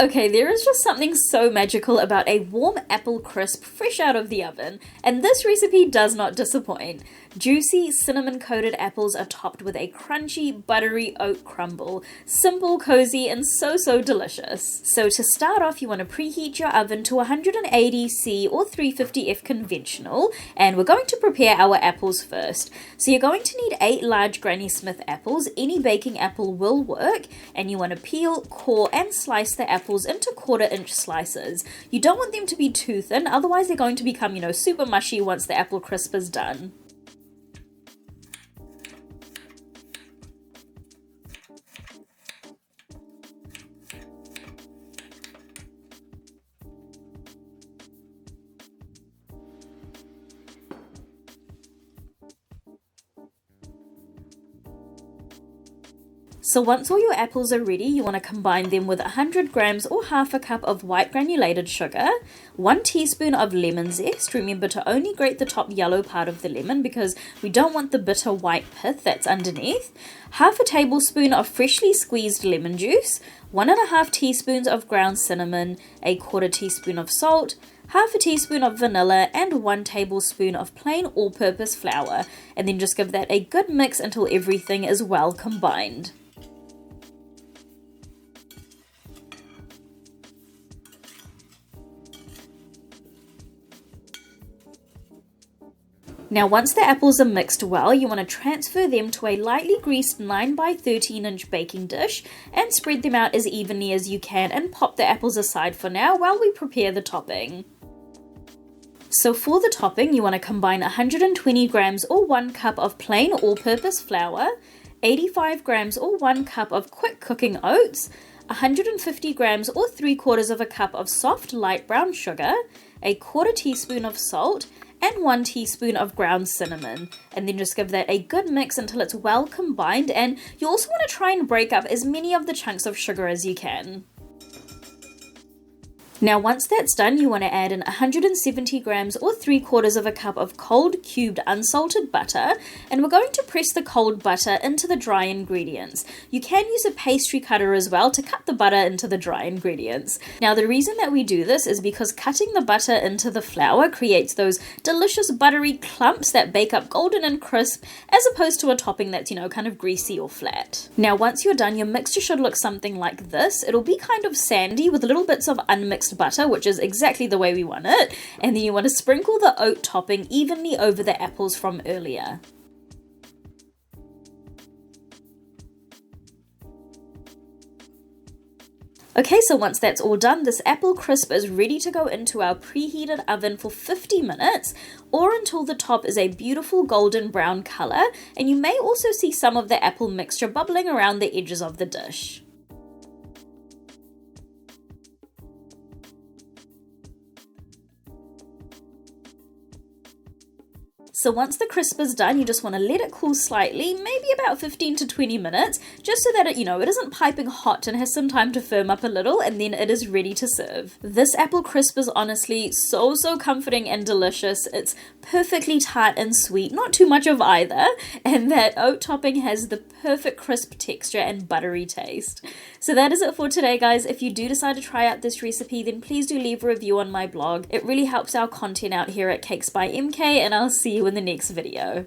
Okay, there is just something so magical about a warm apple crisp fresh out of the oven, and this recipe does not disappoint. Juicy, cinnamon-coated apples are topped with a crunchy, buttery oat crumble. Simple, cozy, and so delicious. So to start off, you want to preheat your oven to 180°C or 350°F conventional, and we're going to prepare our apples first. So you're going to need 8 large Granny Smith apples. Any baking apple will work, and you want to peel, core, and slice the apples into 1/4-inch slices. You don't want them to be too thin, otherwise they're going to become, super mushy once the apple crisp is done. So once all your apples are ready, you want to combine them with 100 grams or half a cup of white granulated sugar, 1 teaspoon of lemon zest. Remember to only grate the top yellow part of the lemon because we don't want the bitter white pith that's underneath, half a tablespoon of freshly squeezed lemon juice, 1.5 teaspoons of ground cinnamon, a 1/4 teaspoon of salt, half a teaspoon of vanilla, and 1 tablespoon of plain all-purpose flour, and then just give that a good mix until everything is well combined. Now once the apples are mixed well, you want to transfer them to a lightly greased 9x13-inch baking dish and spread them out as evenly as you can and pop the apples aside for now while we prepare the topping. So for the topping, you want to combine 120 grams or 1 cup of plain all-purpose flour, 85 grams or 1 cup of quick cooking oats, 150 grams or 3/4 cup of soft light brown sugar, a 1/4 teaspoon of salt, and 1 teaspoon of ground cinnamon, and then just give that a good mix until it's well combined, and you also want to try and break up as many of the chunks of sugar as you can. Now once that's done, you want to add in 170 grams or 3/4 cup of cold cubed unsalted butter, and we're going to press the cold butter into the dry ingredients. You can use a pastry cutter as well to cut the butter into the dry ingredients. Now the reason that we do this is because cutting the butter into the flour creates those delicious buttery clumps that bake up golden and crisp, as opposed to a topping that's, kind of greasy or flat. Now once you're done, your mixture should look something like this. It'll be kind of sandy with little bits of unmixed butter, which is exactly the way we want it, and then you want to sprinkle the oat topping evenly over the apples from earlier. Okay, so once that's all done, this apple crisp is ready to go into our preheated oven for 50 minutes, or until the top is a beautiful golden brown color, and you may also see some of the apple mixture bubbling around the edges of the dish. So once the crisp is done, you just want to let it cool slightly, maybe about 15 to 20 minutes, just so that it isn't piping hot and has some time to firm up a little, and then it is ready to serve. This apple crisp is honestly so comforting and delicious. It's perfectly tart and sweet, not too much of either, and that oat topping has the perfect crisp texture and buttery taste. So that is it for today, guys. If you do decide to try out this recipe, then please do leave a review on my blog. It really helps our content out here at Cakes by MK, and I'll see you in the next video.